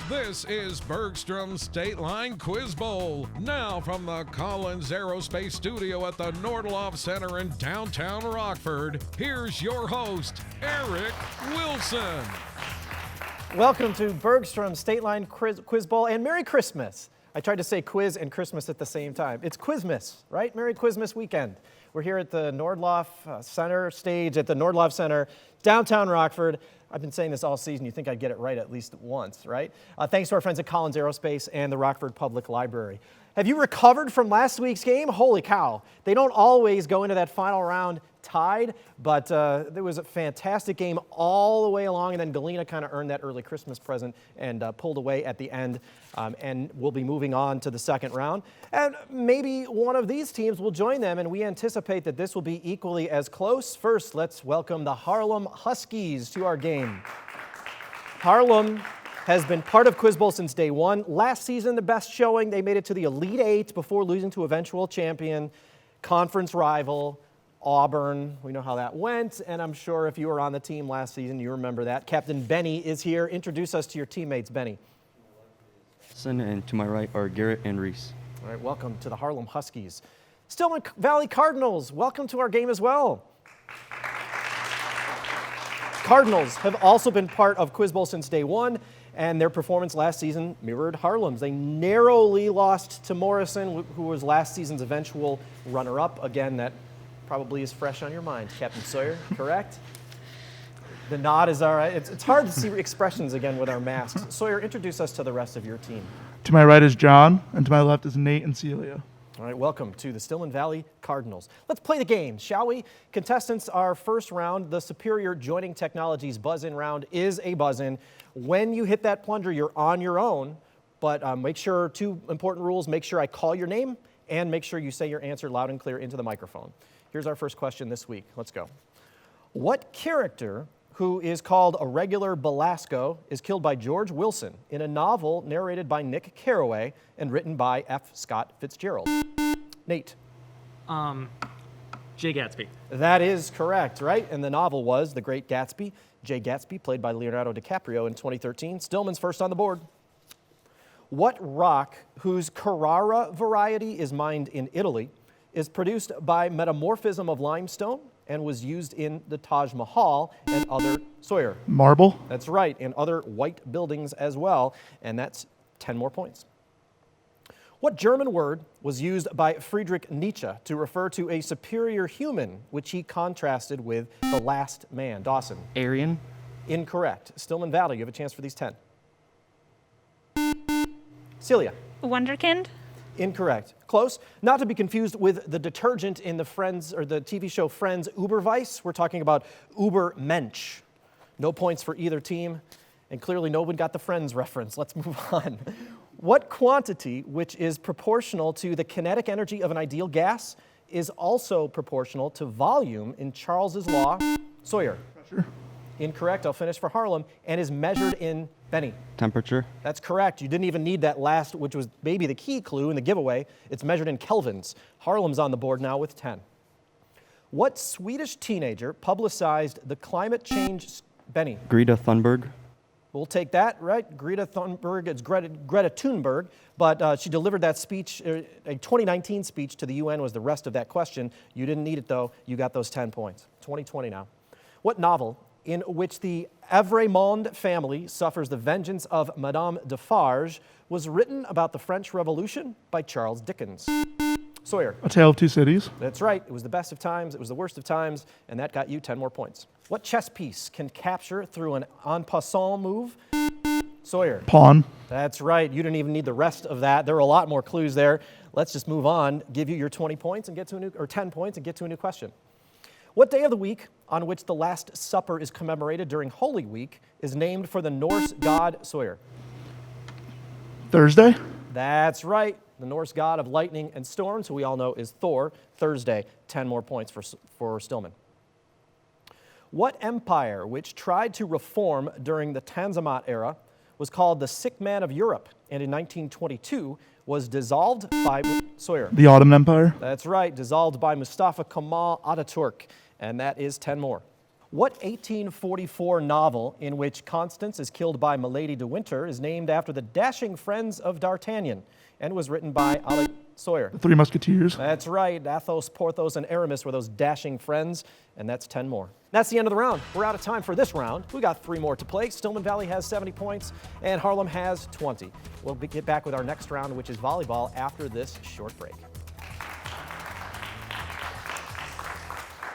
This is Bergstrom's State Line Quiz Bowl. Now from the Collins Aerospace Studio at the Nordloff Center in downtown Rockford, here's your host, Eric Wilson. Welcome to Bergstrom's State Line Quiz Bowl, and Merry Christmas. I tried to say quiz and Christmas at the same time. It's Quizmas, right? Merry Quizmas weekend. We're here at the Nordloff Center stage at the Nordloff Center, downtown Rockford. I've been saying this all season. You think I'd get it right at least once, right? Thanks to our friends at Collins Aerospace and the Rockford Public Library. Have you recovered from last week's game? Holy cow. They don't always go into that final round tied, but there was a fantastic game all the way along, and then Galena kind of earned that early Christmas present and pulled away at the end, and we'll be moving on to the second round. And maybe one of these teams will join them, and we anticipate that this will be equally as close. First, let's welcome the Harlem Huskies to our game. Harlem has been part of Quiz Bowl since day one. Last season, the best showing, they made it to the Elite Eight before losing to eventual champion, conference rival, Auburn. We know how that went, and I'm sure if you were on the team last season, you remember that. Captain Benny is here. Introduce us to your teammates, Benny. And to my right are Garrett and Reese. All right, welcome to the Harlem Huskies. Stillman Valley Cardinals, welcome to our game as well. Cardinals have also been part of Quiz Bowl since day one, and their performance last season mirrored Harlem's. They narrowly lost to Morrison, who was last season's eventual runner-up. Again, that probably is fresh on your mind. Captain Sawyer, correct? The nod is all right. It's hard to see expressions again with our masks. Sawyer, introduce us to the rest of your team. To my right is John, and to my left is Nate and Celia. All right, welcome to the Stillman Valley Cardinals. Let's play the game, shall we? Contestants, our first round, the Superior Joining Technologies buzz-in round is a buzz-in. When you hit that plunger, you're on your own, but make sure, two important rules, make sure I call your name and make sure you say your answer loud and clear into the microphone. Here's our first question this week. Let's go. What character who is called a regular Belasco is killed by George Wilson in a novel narrated by Nick Carraway and written by F. Scott Fitzgerald? Nate. Jay Gatsby. That is correct, right? And the novel was The Great Gatsby. Jay Gatsby, played by Leonardo DiCaprio in 2013. Stillman's first on the board. What rock, whose Carrara variety is mined in Italy, is produced by metamorphism of limestone and was used in the Taj Mahal and other Sawyer? Marble. That's right, and other white buildings as well, and that's 10 more points. What German word was used by Friedrich Nietzsche to refer to a superior human, which he contrasted with the last man? Dawson. Aryan. Incorrect. Stillman Valley, you have a chance for these 10. Celia. Wonderkind. Incorrect. Close. Not to be confused with the detergent in the Friends or the TV show Friends Uberweiss. We're talking about Ubermensch. No points for either team, and clearly no one got the Friends reference. Let's move on. What quantity, which is proportional to the kinetic energy of an ideal gas, is also proportional to volume in Charles's law? Sawyer. Pressure. Incorrect. I'll finish for Harlem, and is measured in Benny. Temperature. That's correct. You didn't even need that last, which was maybe the key clue in the giveaway. It's measured in kelvins. Harlem's on the board now with 10. What Swedish teenager publicized the climate change? Benny. Greta Thunberg. We'll take that, right? Greta Thunberg, it's Greta Thunberg, but she delivered that speech, a 2019 speech to the UN was the rest of that question. You didn't need it, though. You got those 10 points. 2020 now. What novel, in which the Evrémonde family suffers the vengeance of Madame Defarge, was written about the French Revolution by Charles Dickens? Sawyer. A Tale of Two Cities. That's right. It was the best of times, it was the worst of times, and that got you 10 more points. What chess piece can capture through an en passant move? Sawyer. Pawn. That's right. You didn't even need the rest of that. There were a lot more clues there. Let's just move on, give you your 20 points and get to a new, or 10 points and get to a new question. What day of the week on which the Last Supper is commemorated during Holy Week is named for the Norse god Sawyer? Thursday. That's right. The Norse god of lightning and storms, who we all know is Thor. Thursday, 10 more points for Stillman. What empire, which tried to reform during the Tanzimat era, was called the Sick Man of Europe, and in 1922 was dissolved by Sawyer? The Ottoman Empire. That's right, dissolved by Mustafa Kemal Ataturk, and that is 10 more. What 1844 novel in which Constance is killed by Milady de Winter is named after the dashing friends of D'Artagnan and was written by Ollie Sawyer? The Three Musketeers. That's right. Athos, Porthos, and Aramis were those dashing friends, and that's 10 more. That's the end of the round. We're out of time for this round. We got 3 more to play. Stillman Valley has 70 points, and Harlem has 20. We'll get back with our next round, which is volleyball, after this short break.